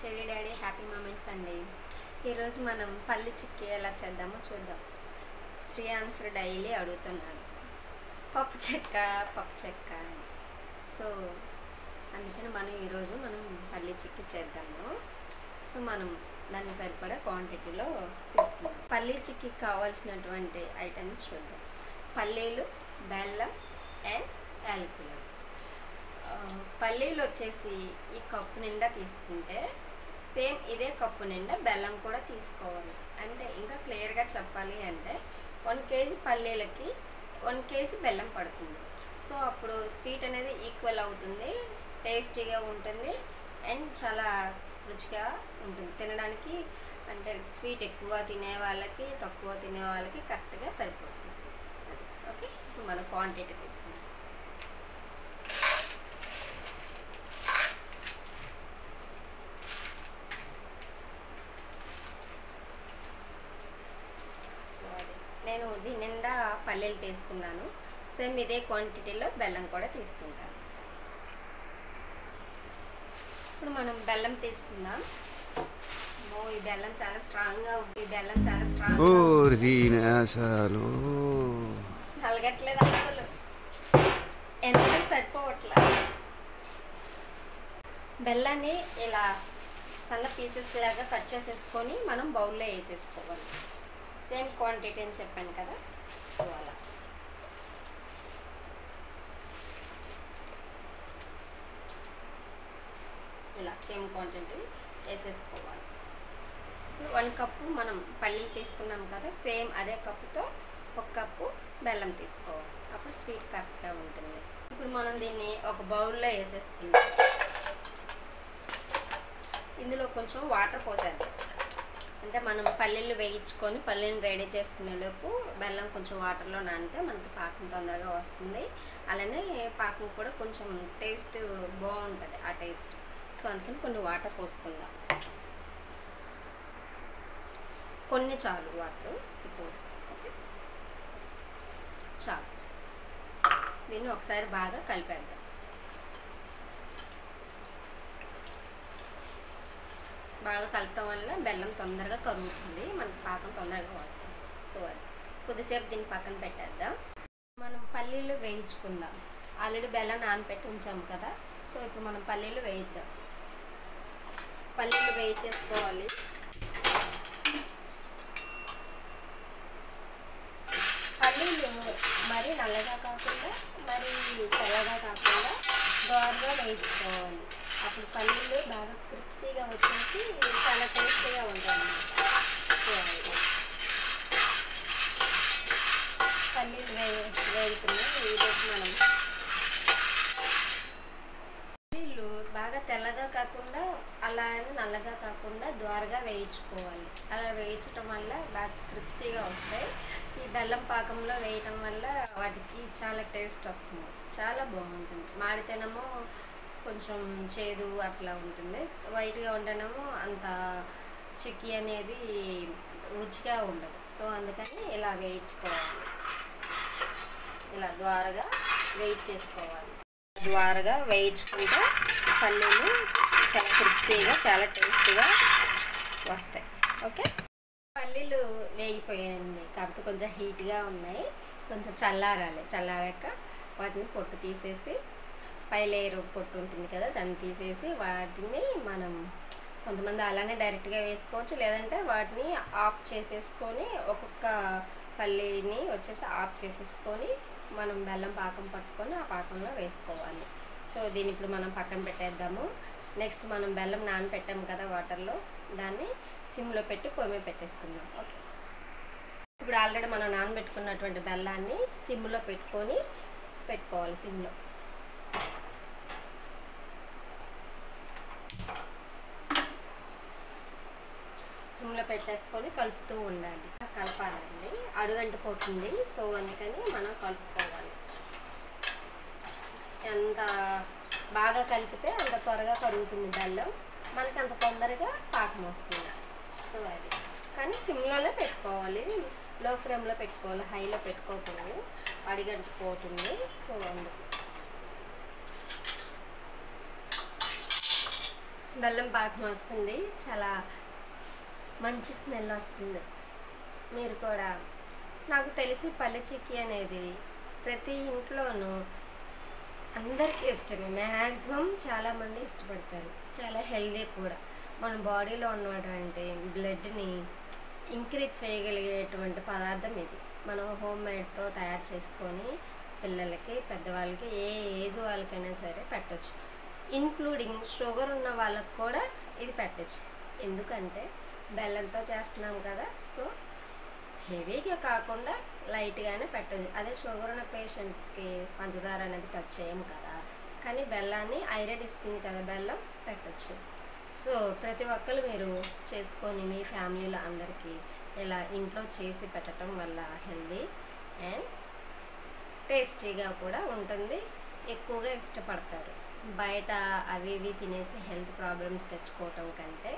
Cherry daddy happy moments అండి. ఈరోజు మనం పల్లి చిక్కీ ఎలా చేద్దామో చూద్దాం. శ్రేయాన్సర్ డైలీ అడుగుతున్నాను పప్పు చెక్క అని. సో అందుకని ఈరోజు మనం పల్లి చిక్కీ చేద్దాము. సో మనం దానికి సరిపడా క్వాంటిటీలో తీసుకుందాం. పల్లి చిక్కీకి కావాల్సినటువంటి ఐటమ్స్ చూద్దాం. పల్లీలు, బెల్లం అండ్ యాలకులు. పల్లీలు వచ్చేసి ఈ కప్పు నిండా తీసుకుంటే సేమ్ ఇదే కప్పు నిండా బెల్లం కూడా తీసుకోవాలి. అంటే ఇంకా క్లియర్గా చెప్పాలి అంటే 1 kg పల్లీలకి 1 kg బెల్లం పడుతుంది. సో అప్పుడు స్వీట్ అనేది ఈక్వల్ అవుతుంది, టేస్టీగా ఉంటుంది అండ్ చాలా రుచిగా ఉంటుంది తినడానికి. అంటే స్వీట్ ఎక్కువ తినే వాళ్ళకి తక్కువ తినే వాళ్ళకి కరెక్ట్గా సరిపోతుంది. ఓకే, ఇప్పుడు మనం క్వాంటిటీ తీసుకుందాం. నేను దీని నిండా పల్లీలు తీసుకున్నాను. సేమ్ ఇదే క్వాంటిటీలో బెల్లం కూడా తీసుకుంటాను. ఇప్పుడు మనం బెల్లం తీసుకుందాం. ఈ బెల్లం చాలా స్ట్రాంగ్గా ఉంది. నలగట్లేదు అసలు, ఎంత సరిపోవట్లా. బెల్లాన్ని ఇలా సన్న పీసెస్ లాగా కట్ చేసేసుకొని మనం బౌల్లో వేసేసుకోవాలి. సేమ్ క్వాంటిటీ అని చెప్పాను కదా, సో అలా ఇలా సేమ్ క్వాంటిటీ వేసేసుకోవాలి. ఇప్పుడు 1 కప్పు మనం పల్లీలు తీసుకున్నాం కదా, సేమ్ అదే కప్పుతో 1 కప్పు బెల్లం తీసుకోవాలి. అప్పుడు స్వీట్ కరెక్ట్గా ఉంటుంది. ఇప్పుడు మనం దీన్ని ఒక బౌల్లో వేసేసుకుందాం. ఇందులో కొంచెం వాటర్ పోసేద్దాం. అంటే మనం పల్లీలు వేయించుకొని పల్లీని రెడీ చేసుకునేలోపు బెల్లం కొంచెం వాటర్లో నానితే మనకి పాకం తొందరగా వస్తుంది. అలానే పాకం కూడా కొంచెం టేస్ట్ బాగుంటుంది, ఆ టేస్ట్. సో అందుకని కొన్ని వాటర్ పోసుకుందాం. కొన్ని చాలు వాటర్, ఇప్పుడు ఓకే చాలు. దీన్ని ఒకసారి బాగా కలిపేద్దాం. బాగా కలపడం వల్ల బెల్లం తొందరగా కరుగుతుంది, మనకి పాకం తొందరగా వస్తుంది. సో అది కొద్దిసేపు దీన్ని పక్కన పెట్టేద్దాం. మనం పల్లీలు వేయించుకుందాం. ఆల్రెడీ బెల్లం నానబెట్టి ఉంచాము కదా, సో ఇప్పుడు మనం పల్లీలు వేయిద్దాం. పల్లీలు వేయించేసుకోవాలి. పల్లీలు మరీ నల్లగా కాకుండా మరీ తెల్లగా కాకుండా దోరగా వేయించుకోవాలి. అప్పుడు పల్లీలు బాగా క్రిప్సీగా వచ్చేసి చాలా టేస్టీగా ఉంటాయి అన్నమాట. పల్లీలు వేగుతున్నాయి. ఈరోజు మనం పల్లీలు బాగా తెల్లగా కాకుండా అలా అని నల్లగా కాకుండా ద్వారగా వేయించుకోవాలి. అలా వేయించడం వల్ల బాగా క్రిప్సీగా వస్తాయి. ఈ బెల్లం పాకంలో వేయటం వల్ల వాటికి చాలా టేస్ట్ వస్తుంది, చాలా బాగుంటుంది. మాడితేనేమో కొంచెం చేదు అట్లా ఉంటుంది, వైట్గా ఉండనేమో అంత చిక్కీ అనేది రుచిగా ఉండదు. సో అందుకని ఇలా వేయించుకోవాలి. ఇలా ద్వారగా వేయించేసుకోవాలి. ద్వారగా వేయించుకుంటే పల్లీలు చాలా క్రిప్సీగా చాలా టేస్టీగా వస్తాయి. ఓకే, పల్లీలు వేగిపోయాయండి, కాకపోతే కొంచెం హీట్గా ఉన్నాయి. కొంచెం చల్లారాక వాటిని పొట్టు తీసేసి, పై లేయర్ పొట్టు ఉంటుంది కదా, దాన్ని తీసేసి వాటిని మనం కొంతమంది అలానే డైరెక్ట్గా వేసుకోవచ్చు, లేదంటే వాటిని ఆఫ్ చేసేసుకొని ఒక్కొక్క పల్లీని వచ్చేసి ఆఫ్ చేసేసుకొని మనం బెల్లం పాకం పట్టుకొని ఆ పాకంలో వేసుకోవాలి. సో దీన్ని ఇప్పుడు మనం పక్కన పెట్టేద్దాము. నెక్స్ట్ మనం బెల్లం నానబెట్టాము కదా వాటర్లో, దాన్ని సిమ్లో పెట్టి పొయ్యి మీద పెట్టేసుకుందాం. ఓకే, ఇప్పుడు ఆల్రెడీ మనం నానబెట్టుకున్నటువంటి బెల్లాన్ని సిమ్లో పెట్టుకోవాలి. సిమ్లో పెట్టేసుకొని కలుపుతూ ఉండాలి. కలపాలండి, అడుగంటిపోతుంది. సో అందుకని మనం కలుపుకోవాలి. ఎంత బాగా కలిపితే అంత త్వరగా కరుగుతుంది బెల్లం, మనకి అంత తొందరగా పాకం వస్తుంది. సో అది కానీ సిమ్లోనే పెట్టుకోవాలి, లో ఫ్లేమ్లో పెట్టుకోవాలి, హైలో పెట్టుకోకూడదు, అడిగంటిపోతుంది. సో అందుకు బెల్లం పాకం వస్తుంది, చాలా మంచి స్మెల్ వస్తుంది. మీరు కూడా, నాకు తెలిసి పల్లి చిక్కీ అనేది ప్రతి ఇంట్లోనూ అందరికీ ఇష్టమే. మ్యాక్సిమం చాలామంది ఇష్టపడతారు. చాలా హెల్దీ కూడా. మన బాడీలో ఉన్నటువంటి బ్లడ్ని ఇంక్రీజ్ చేయగలిగేటువంటి పదార్థం ఇది. మనం హోమ్ మేడ్తో తయారు చేసుకొని పిల్లలకి, పెద్దవాళ్ళకి, ఏ ఏజ్ వాళ్ళకైనా సరే పెట్టచ్చు. ఇంక్లూడింగ్ షుగర్ ఉన్న వాళ్ళకి కూడా ఇది పెట్టచ్చు. ఎందుకంటే బెల్లంతో చేస్తున్నాం కదా, సో హెవీగా కాకుండా లైట్గానే పెట్టచ్చు. అదే షుగర్ ఉన్న పేషెంట్స్కి పంచదార అనేది టచ్ చేయం కదా, కానీ బెల్లాన్ని ఐరన్ ఇస్తుంది కదా, బెల్లం పెట్టచ్చు. సో ప్రతి ఒక్కరు మీరు చేసుకొని మీ ఫ్యామిలీలో అందరికీ ఇలా ఇంట్లో చేసి పెట్టడం వల్ల హెల్దీ అండ్ టేస్టీగా కూడా ఉంటుంది. ఎక్కువగా ఇష్టపడతారు. బయట అవి ఇవి తినేసి హెల్త్ ప్రాబ్లమ్స్ తెచ్చుకోవటం కంటే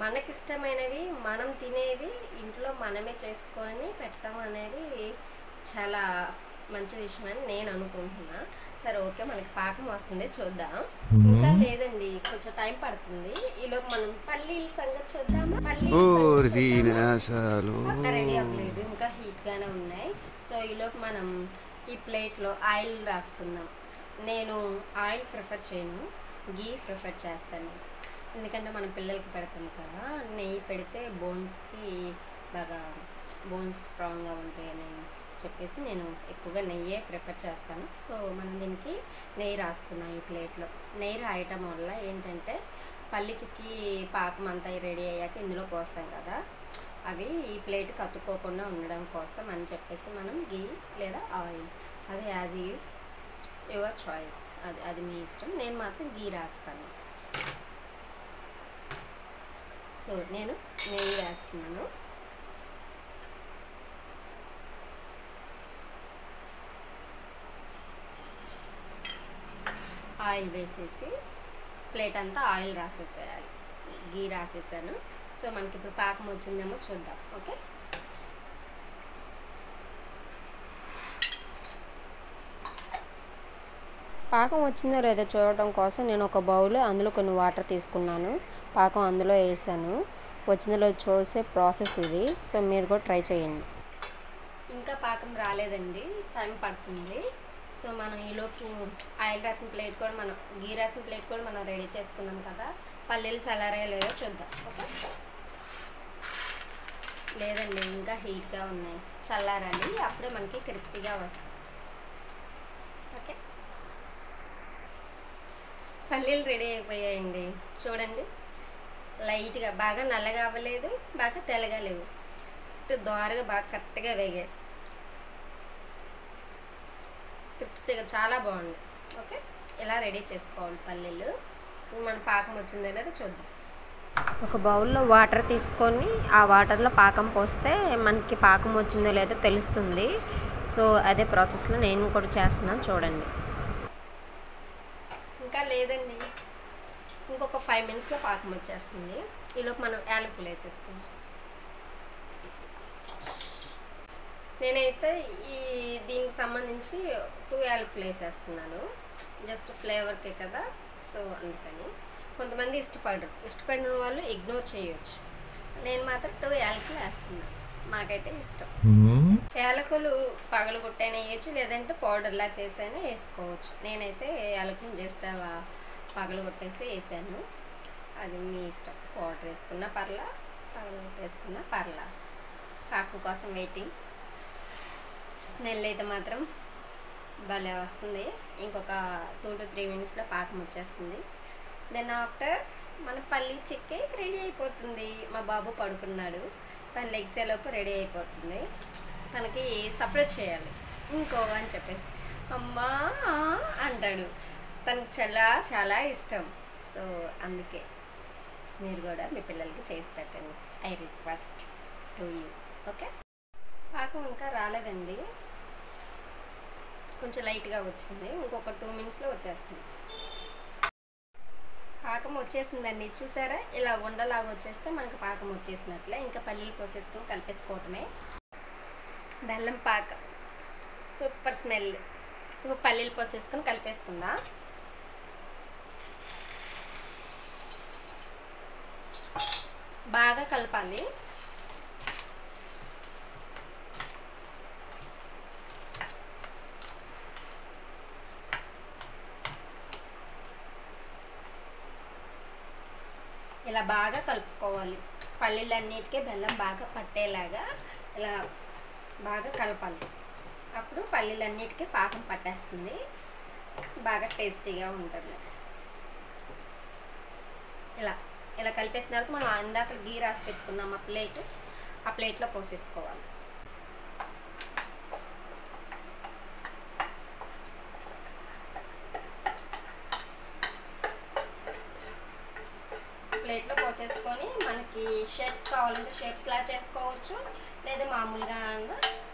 మనకిష్టమైనవి మనం తినేవి ఇంట్లో మనమే చేసుకొని పెట్టడం అనేది చాలా మంచి విషయం అని నేను అనుకుంటున్నా. సరే, ఓకే, మనకి పాకం వస్తుంది, చూద్దాం. ఇంకా లేదండి, కొంచెం టైం పడుతుంది. ఈలోపు మనం పల్లీల సంగతి చూద్దామా? రెడీ అవ్వలేదు, ఇంకా హీట్గానే ఉన్నాయి. సో ఈలోపు మనం ఈ ప్లేట్లో ఆయిల్ రాసుకుందాం. నేను ఆయిల్ ప్రిఫర్ చేయను, గీ ప్రిఫర్ చేస్తాను. ఎందుకంటే మనం పిల్లలకి పెడతాం కదా, నెయ్యి పెడితే బోన్స్కి బాగా బోన్స్ స్ట్రాంగ్గా ఉంటాయని చెప్పేసి నేను ఎక్కువగా నెయ్యే ప్రిఫర్ చేస్తాను. సో మనం దీనికి నెయ్యి రాసుకున్నాం. ఈ ప్లేట్లో నెయ్యి రాయటం వల్ల ఏంటంటే పల్లి చిక్కీ పాకం అంతా రెడీ అయ్యాక ఇందులో పోస్తాం కదా, అవి ఈ ప్లేట్ కత్తుకోకుండా ఉండడం కోసం అని చెప్పేసి మనం గీ లేదా ఆయిల్, అది యాజ్ ఈజ్ యువర్ చాయిస్, అది మీ ఇష్టం. నేను మాత్రం గీ రాస్తాను. సో నేను నెయ్యి వేస్తున్నాను. ఆయిల్ వేసేసి ప్లేట్ అంతా ఆయిల్ రాసేసేయాలి. గీ రాసేసాను. సో మనకి ఇప్పుడు పాకం వచ్చిందేమో చూద్దాం. ఓకే, పాకం వచ్చిందో లేదో చూడటం కోసం నేను ఒక బౌల్, అందులో కొన్ని వాటర్ తీసుకున్నాను. పాకం అందులో వేసాను. వచ్చిందో చూసే ప్రాసెస్ ఇది. సో మీరు కూడా ట్రై చేయండి. ఇంకా పాకం రాలేదండి, టైం పడుతుంది. సో మనం ఈలోపు ఆయిల్ రాసిన ప్లేట్ కూడా మనం గీ రాసిన ప్లేట్ కూడా మనం రెడీ చేసుకున్నాం కదా. పల్లీలు చల్లారాయో లేదో చూద్దాం. ఓకే, లేదండి, ఇంకా హీట్గా ఉన్నాయి, చల్లారాలి, అప్పుడే మనకి క్రిప్సీగా వస్తాయి. ఓకే, పల్లీలు రెడీ అయిపోయాయండి. చూడండి, లైట్గా, బాగా నల్లగా అవ్వలేదు, బాగా తెల్లగా లేవు, దోరగా బాగా కరెక్ట్గా వేగాయి. క్రిప్సీగా చాలా బాగుంది. ఓకే, ఇలా రెడీ చేసుకోవాలి పల్లీలు. మన పాకం వచ్చిందో లేదో చూద్దాం. ఒక బౌల్లో వాటర్ తీసుకొని ఆ వాటర్లో పాకం పోస్తే మనకి పాకం వచ్చిందో లేదో తెలుస్తుంది. సో అదే ప్రాసెస్లో నేను కూడా చేస్తున్నాను, చూడండి. ఇంకా లేదండి, ఇంకొక 5 minutesలో పాకం వచ్చేస్తుంది. ఈలోపు మనం యాలకులు వేసేస్తాం. నేనైతే దీనికి సంబంధించి 2 యాలకులు వేసేస్తున్నాను, జస్ట్ ఫ్లేవర్కే కదా. సో అందుకని కొంతమంది ఇష్టపడిన వాళ్ళు ఇగ్నోర్ చేయొచ్చు. నేను మాత్రం 2 యాలకులు వేస్తున్నాను, మాకైతే ఇష్టం. యాలకులు పగలు కొట్టైనా వేయచ్చు, లేదంటే పౌడర్లా చేసైనా వేసుకోవచ్చు. నేనైతే యాలకులు జస్ట్ అలా పగలు కొట్టేసి వేసాను, అది మీ ఇష్టం. పౌడర్ వేసుకున్న పర్లా, పగలు కొట్టేసుకున్న పర్లా. పాకం కోసం వెయిటింగ్. స్మెల్ అయితే మాత్రం భలే వస్తుంది. ఇంకొక 2 to 3 minutesలో పాకం వచ్చేస్తుంది. దెన్ ఆఫ్టర్ మన పల్లి చిక్కీ రెడీ అయిపోతుంది. మా బాబు పడుకున్నాడు, తను లెగ్సేలోపు రెడీ అయిపోతుంది. తనకి సపరేట్ చేయాలి ఇంకో అని చెప్పేసి అమ్మా అంటాడు. తనకు చాలా చాలా ఇష్టం. సో అందుకే మీరు కూడా మీ పిల్లలకి చేసి పెట్టండి. I request to you. Okay, పాకం ఇంకా రాలేదండి, కొంచెం లైట్గా వచ్చింది. ఇంకొక 2 minutesలో వచ్చేస్తుంది. పాకం వచ్చేసిందండి, చూసారా? ఇలా ఉండలాగా వచ్చేస్తే మనకు పాకం వచ్చేసినట్లే. ఇంకా పల్లీలు పోసేసుకొని కలిపేసుకోవటమే. బెల్లం పాకం, సూపర్ స్మెల్. ఇప్పుడు పల్లీలు పోసేసుకొని కలిపేసుకుందా. బాగా కలపాలి. ఇలా బాగా కలుపుకోవాలి. పల్లీలన్నిటికీ బెల్లం బాగా పట్టేలాగా ఇలా బాగా కలపాలి. అప్పుడు పల్లీలన్నిటికీ పాకం పట్టేస్తుంది, బాగా టేస్టీగా ఉంటుంది. ఇలా ఇలా కలిపేసిన తర్వాత మనం ఇందాక గీ రాసి పెట్టుకున్నాం ఆ ప్లేట్లో పోసేసుకోవాలి. ప్లేట్లో పోసేసుకొని మనకి షేప్స్ కావాలంటే షేప్స్ లా చేసుకోవచ్చు, లేదా మామూలుగా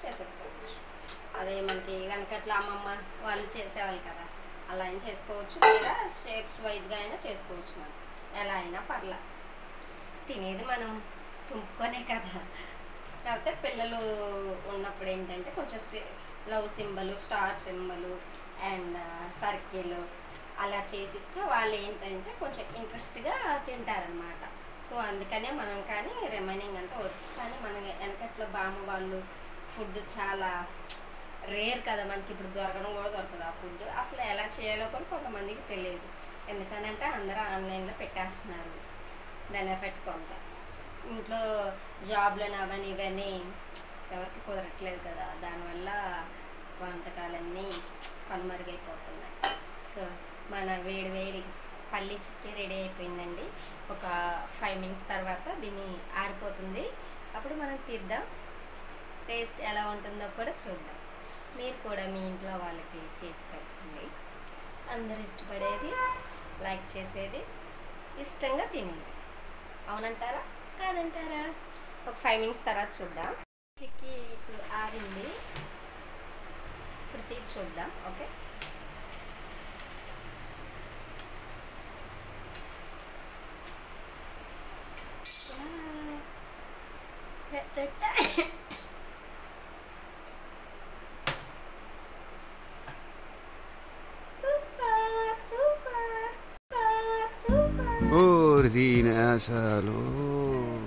చేసేసుకోవచ్చు. అదే మనకి వెనకట్ల అమ్మమ్మ వాళ్ళు చేసేవాళ్ళు కదా, అలా అయినా చేసుకోవచ్చు, లేదా షేప్స్ వైజ్గా అయినా చేసుకోవచ్చు. మనం ఎలా అయినా పర్లా, తినేది మనం తుంపుకొనే కదా. కాకపోతే పిల్లలు ఉన్నప్పుడు ఏంటంటే కొంచెం love symbol, star symbol and circle అలా చేసిస్తే వాళ్ళు ఏంటంటే కొంచెం ఇంట్రెస్ట్గా తింటారనమాట. సో అందుకనే మనం కానీ రిమైనింగ్ అంతా వద్దు. కానీ మన వెనకట్లో బామ్మ వాళ్ళు ఫుడ్ చాలా రేర్ కదా, మనకి ఇప్పుడు దొరకడం కూడా దొరకదు ఆ ఫుడ్. అసలు ఎలా చేయాలో కూడా కొంతమందికి తెలియదు. ఎందుకనంటే అందరూ ఆన్లైన్లో పెట్టేస్తున్నారు. దాని ఎఫెక్ట్ కొంత ఇంట్లో జాబ్లను అవన్నీ ఇవన్నీ ఎవరికి కుదరట్లేదు కదా, దానివల్ల వంటకాలన్నీ కనుమరుగైపోతున్నాయి. సో మన వేడి పల్లి చిక్కీ రెడీ అయిపోయిందండి. ఒక 5 మినిట్స్ తర్వాత దీన్ని ఆరిపోతుంది. అప్పుడు మనం తీద్దాం, టేస్ట్ ఎలా ఉంటుందో కూడా చూద్దాం. మీరు కూడా మీ ఇంట్లో వాళ్ళకి చేసి పెట్టండి. అందరూ ఇష్టపడేది, లైక్ చేసేది, ఇష్టంగా తినేది. అవునంటారా కాదంటారా? ఒక 5 మినిట్స్ తర్వాత చూద్దాం. చిక్కీ ఇప్పుడు ఆరింది, ఇప్పుడు తీసి చూద్దాం. Okay, Ordina, salud.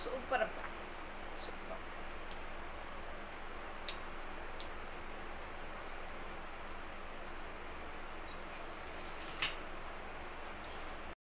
సూపర్.